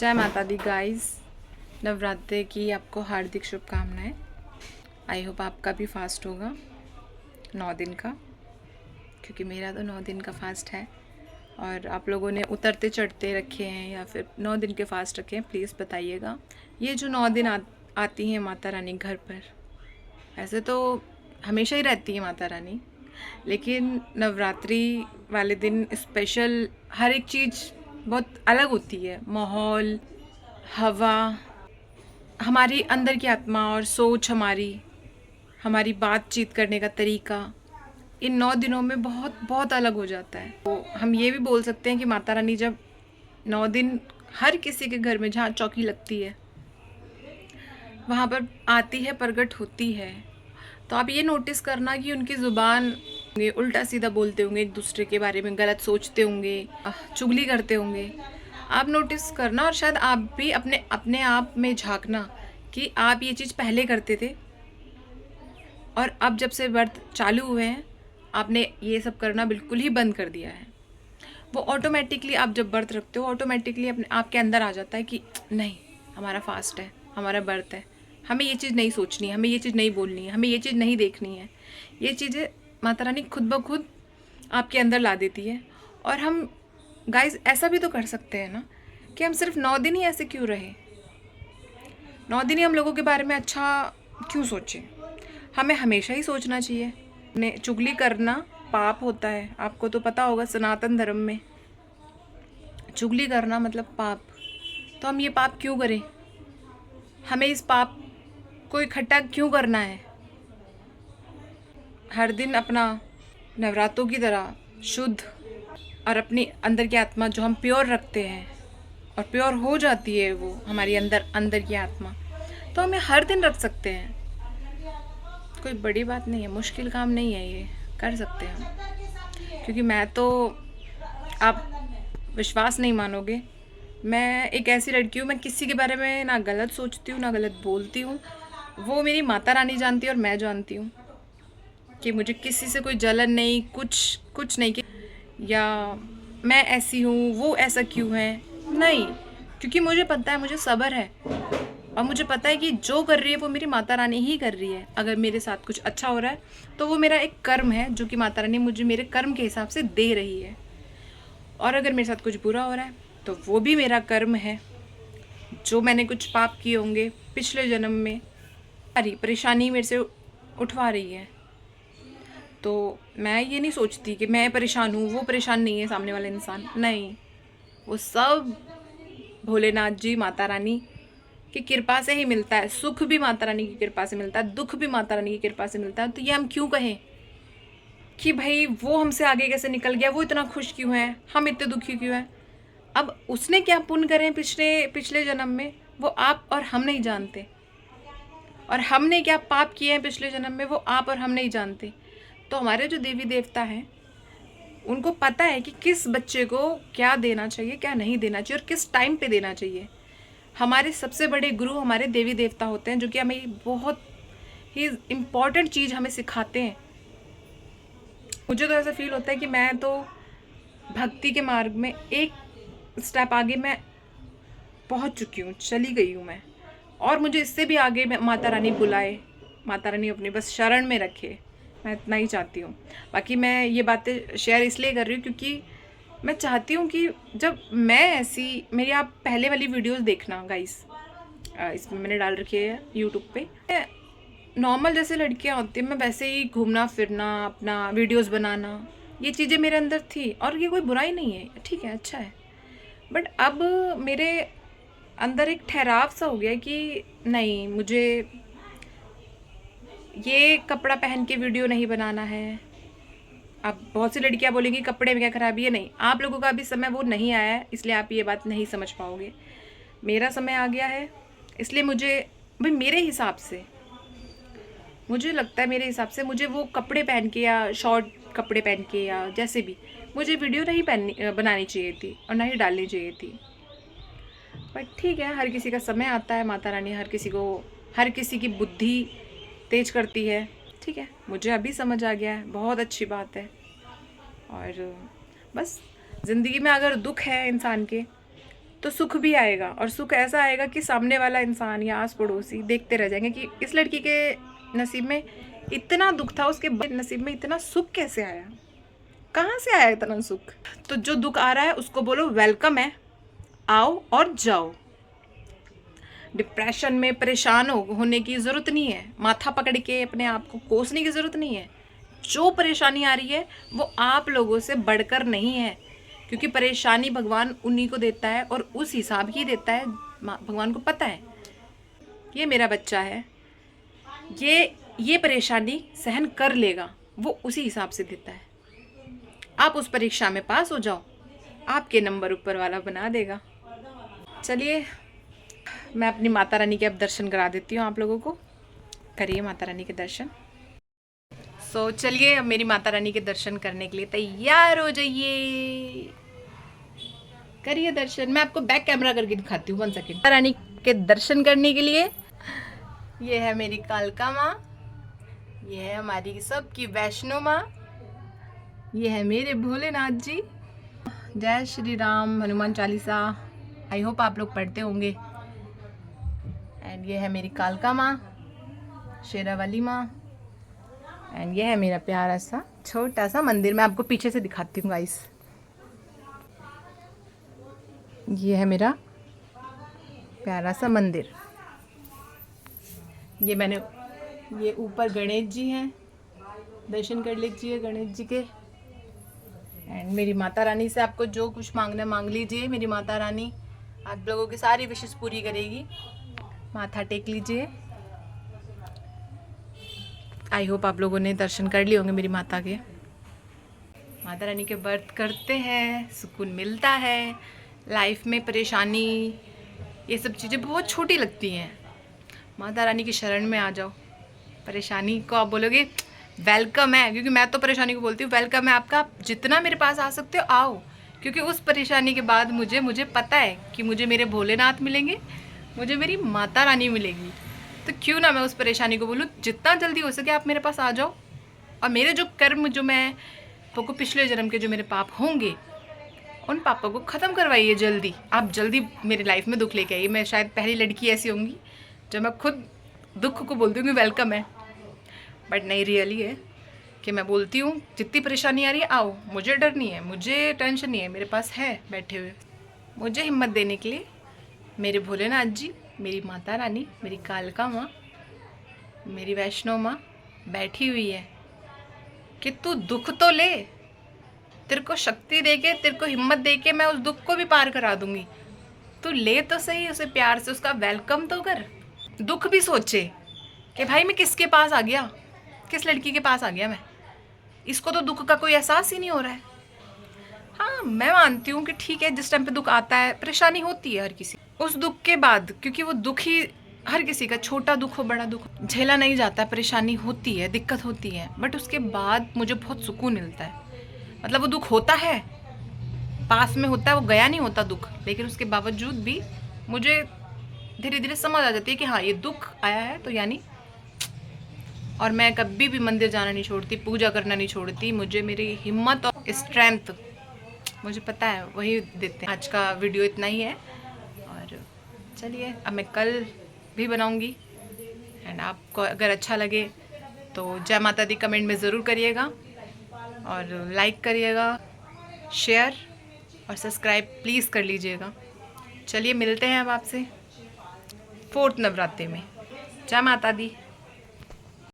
जय माता दी गाइस। नवरात्रि की आपको हार्दिक शुभकामनाएं। आई होप आपका भी फास्ट होगा 9 दिन का, क्योंकि मेरा तो 9 दिन का फास्ट है। और आप लोगों ने उतरते चढ़ते रखे हैं या फिर 9 दिन के फास्ट रखे हैं, प्लीज़ बताइएगा। ये जो 9 दिन आती हैं माता रानी घर पर, ऐसे तो हमेशा ही रहती है माता रानी, लेकिन नवरात्रि वाले दिन स्पेशल हर एक चीज़ बहुत अलग होती है। माहौल, हवा, हमारी अंदर की आत्मा और सोच, हमारी बातचीत करने का तरीका इन 9 दिनों में बहुत बहुत अलग हो जाता है। तो हम ये भी बोल सकते हैं कि माता रानी जब 9 दिन हर किसी के घर में जहाँ चौकी लगती है वहाँ पर आती है, प्रकट होती है, तो आप ये नोटिस करना कि उनकी ज़ुबान उल्टा सीधा बोलते होंगे, एक दूसरे के बारे में गलत सोचते होंगे, चुगली करते होंगे। आप नोटिस करना और शायद आप भी अपने अपने आप में झांकना कि आप ये चीज़ पहले करते थे और अब जब से व्रत चालू हुए हैं आपने ये सब करना बिल्कुल ही बंद कर दिया है। वो ऑटोमेटिकली आप जब व्रत रखते हो ऑटोमेटिकली अपने आपके अंदर आ जाता है कि नहीं, हमारा फास्ट है, हमारा व्रत है, हमें ये चीज़ नहीं सोचनी है, हमें ये चीज़ नहीं बोलनी है, हमें ये चीज़ नहीं देखनी है। ये चीज़ें माता रानी खुद ब खुद आपके अंदर ला देती है। और हम गाइस ऐसा भी तो कर सकते हैं ना कि हम सिर्फ 9 दिन ही ऐसे क्यों रहे, 9 दिन ही हम लोगों के बारे में अच्छा क्यों सोचें। हमें हमेशा ही सोचना चाहिए। ने चुगली करना पाप होता है, आपको तो पता होगा सनातन धर्म में चुगली करना मतलब पाप। तो हम ये पाप क्यों करें, हमें इस पाप को इकट्ठा क्यों करना है। हर दिन अपना नवरात्रों की तरह शुद्ध और अपनी अंदर की आत्मा जो हम प्योर रखते हैं और प्योर हो जाती है वो हमारी अंदर की आत्मा, तो हमें हर दिन रख सकते हैं। कोई बड़ी बात नहीं है, मुश्किल काम नहीं है, ये कर सकते हैं हम। क्योंकि मैं तो, आप विश्वास नहीं मानोगे, मैं एक ऐसी लड़की हूँ, मैं किसी के बारे में ना गलत सोचती हूँ ना गलत बोलती हूँ। वो मेरी माता रानी जानती है और मैं जानती हूँ कि मुझे किसी से कोई जलन नहीं, कुछ नहीं कि या मैं ऐसी हूँ वो ऐसा क्यों है, नहीं। क्योंकि मुझे पता है, मुझे सब्र है और मुझे पता है कि जो कर रही है वो मेरी माता रानी ही कर रही है। अगर मेरे साथ कुछ अच्छा हो रहा है तो वो मेरा एक कर्म है जो कि माता रानी मुझे मेरे कर्म के हिसाब से दे रही है। और अगर मेरे साथ कुछ बुरा हो रहा है तो वो भी मेरा कर्म है, जो मैंने कुछ पाप किए होंगे पिछले जन्म में, सारी परेशानी मेरे से उठवा रही है। तो मैं ये नहीं सोचती कि मैं परेशान हूँ, वो परेशान नहीं है सामने वाला इंसान, नहीं। वो सब भोलेनाथ जी, माता रानी की कृपा से ही मिलता है। सुख भी माता रानी की कृपा से मिलता है, दुख भी माता रानी की कृपा से मिलता है। तो ये हम क्यों कहें कि भाई वो हमसे आगे कैसे निकल गया, वो इतना खुश क्यों है, हम इतने दुखी क्यों हैं। अब उसने क्या पुण्य करे पिछले जन्म में, वो आप और हम नहीं जानते। और हमने क्या पाप किए हैं पिछले जन्म में, वो आप और हम नहीं जानते। तो हमारे जो देवी देवता हैं उनको पता है कि किस बच्चे को क्या देना चाहिए, क्या नहीं देना चाहिए और किस टाइम पे देना चाहिए। हमारे सबसे बड़े गुरु हमारे देवी देवता होते हैं, जो कि हमें बहुत ही इम्पॉर्टेंट चीज़ हमें सिखाते हैं। मुझे तो ऐसा फील होता है कि मैं तो भक्ति के मार्ग में एक स्टेप आगे मैं पहुंच चुकी हूँ, चली गई हूँ मैं। और मुझे इससे भी आगे माता रानी बुलाए, माता रानी अपनी बस शरण में रखे, मैं इतना ही चाहती हूँ। बाकी मैं ये बातें शेयर इसलिए कर रही हूँ क्योंकि मैं चाहती हूँ कि जब मैं ऐसी, मेरी आप पहले वाली वीडियोस देखना गाइस, इसमें मैंने डाल रखी है यूट्यूब पे। नॉर्मल जैसे लड़कियाँ होती हैं, मैं वैसे ही घूमना फिरना, अपना वीडियोस बनाना, ये चीज़ें मेरे अंदर थी और ये कोई बुराई नहीं है, ठीक है, अच्छा है। बट अब मेरे अंदर एक ठहराव सा हो गया कि नहीं, मुझे ये कपड़ा पहन के वीडियो नहीं बनाना है। अब बहुत सी लड़कियां बोलेंगी कपड़े में क्या खराबी है, नहीं, आप लोगों का अभी समय वो नहीं आया है, इसलिए आप ये बात नहीं समझ पाओगे। मेरा समय आ गया है, इसलिए मुझे भाई मेरे हिसाब से, मुझे लगता है मेरे हिसाब से मुझे वो कपड़े पहन के या शॉर्ट कपड़े पहन के या जैसे भी मुझे वीडियो नहीं बनानी चाहिए थी और ना ही डालनी चाहिए थी। बट ठीक है, हर किसी का समय आता है, माता रानी हर किसी की बुद्धि तेज करती है। ठीक है, मुझे अभी समझ आ गया है, बहुत अच्छी बात है। और बस ज़िंदगी में अगर दुख है इंसान के तो सुख भी आएगा, और सुख ऐसा आएगा कि सामने वाला इंसान या आस पड़ोसी देखते रह जाएंगे कि इस लड़की के नसीब में इतना दुख था, उसके नसीब में इतना सुख कैसे आया, कहाँ से आया इतना सुख। तो जो दुख आ रहा है उसको बोलो वेलकम है, आओ और जाओ। डिप्रेशन में परेशान होने की ज़रूरत नहीं है, माथा पकड़ के अपने आप को कोसने की ज़रूरत नहीं है। जो परेशानी आ रही है वो आप लोगों से बढ़कर नहीं है, क्योंकि परेशानी भगवान उन्हीं को देता है और उस हिसाब की देता है। भगवान को पता है ये मेरा बच्चा है, ये परेशानी सहन कर लेगा, वो उसी हिसाब से देता है। आप उस परीक्षा में पास हो जाओ, आपके नंबर ऊपर वाला बना देगा। चलिए मैं अपनी माता रानी के अब दर्शन करा देती हूँ आप लोगों को। करिए माता रानी के दर्शन। चलिए अब मेरी माता रानी के दर्शन करने के लिए तैयार हो जाइए, करिए दर्शन। मैं आपको बैक कैमरा करके दिखाती हूँ 1 सेकेंड। माता रानी के दर्शन करने के लिए ये है मेरी कालका माँ, ये है हमारी सबकी वैष्णो माँ, ये है मेरे भोलेनाथ जी। जय श्री राम, हनुमान चालीसा आई होप आप लोग पढ़ते होंगे। एंड ये है मेरी कालका माँ, शेरावाली माँ, एंड ये है मेरा प्यारा सा छोटा सा मंदिर। मैं आपको पीछे से दिखाती हूँ गाइस। ये है मेरा प्यारा सा मंदिर। ये ऊपर गणेश जी हैं, दर्शन कर लीजिए गणेश जी के। एंड मेरी माता रानी से आपको जो कुछ मांगना मांग लीजिए, मेरी माता रानी आप लोगों की सारी विशेष पूरी करेगी। माथा टेक लीजिए। आई होप आप लोगों ने दर्शन कर लिए होंगे मेरी माता के। माता रानी के व्रत करते हैं, सुकून मिलता है। लाइफ में परेशानी ये सब चीज़ें बहुत छोटी लगती हैं। माता रानी की शरण में आ जाओ। परेशानी को आप बोलोगे वेलकम है, क्योंकि मैं तो परेशानी को बोलती हूँ वेलकम है आपका, आप जितना मेरे पास आ सकते हो आओ। क्योंकि उस परेशानी के बाद मुझे पता है कि मुझे मेरे भोलेनाथ मिलेंगे, मुझे मेरी माता रानी मिलेगी। तो क्यों ना मैं उस परेशानी को बोलूँ, जितना जल्दी हो सके आप मेरे पास आ जाओ। और मेरे जो कर्म, जो मैं आपको पिछले जन्म के जो मेरे पाप होंगे, उन पापों को ख़त्म करवाइए जल्दी। आप जल्दी मेरी लाइफ में दुख लेके आइए। मैं शायद पहली लड़की ऐसी होंगी जो मैं खुद दुख को बोलती हूँ कि वेलकम है, बट नहीं, रियली है कि मैं बोलती हूँ जितनी परेशानी आ रही है आओ, मुझे डर नहीं है, मुझे टेंशन नहीं है, मेरे पास है बैठे हुए। मुझे हिम्मत देने के लिए मेरे भोलेनाथ जी, मेरी माता रानी, मेरी कालका माँ, मेरी वैष्णो माँ बैठी हुई है कि तू दुख तो ले, तेरे को शक्ति देके, तेरे को हिम्मत देके मैं उस दुख को भी पार करा दूंगी। तू ले तो सही, उसे प्यार से उसका वेलकम तो कर। दुख भी सोचे कि भाई मैं किसके पास आ गया, किस लड़की के पास आ गया मैं, इसको तो दुख का कोई एहसास ही नहीं हो रहा है। हाँ मैं मानती हूँ कि ठीक है, जिस टाइम पे दुख आता है, परेशानी होती है हर किसी, उस दुख के बाद, क्योंकि वो दुख ही हर किसी का, छोटा दुख हो बड़ा दुख, झेला नहीं जाता, परेशानी होती है, दिक्कत होती है, बट उसके बाद मुझे बहुत सुकून मिलता है। मतलब वो दुख होता है, पास में होता है, वो गया नहीं होता दुख, लेकिन उसके बावजूद भी मुझे धीरे धीरे समझ आ जाती है कि हाँ ये दुख आया है तो यानी। और मैं कभी भी मंदिर जाना नहीं छोड़ती, पूजा करना नहीं छोड़ती। मुझे मेरी हिम्मत और स्ट्रेंथ मुझे पता है वही देते हैं। आज का वीडियो इतना ही है, और चलिए अब मैं कल भी बनाऊंगी। एंड आपको अगर अच्छा लगे तो जय माता दी कमेंट में ज़रूर करिएगा, और लाइक करिएगा, शेयर और सब्सक्राइब प्लीज़ कर लीजिएगा। चलिए मिलते हैं अब आपसे 4th नवरात्रि में। जय माता दी।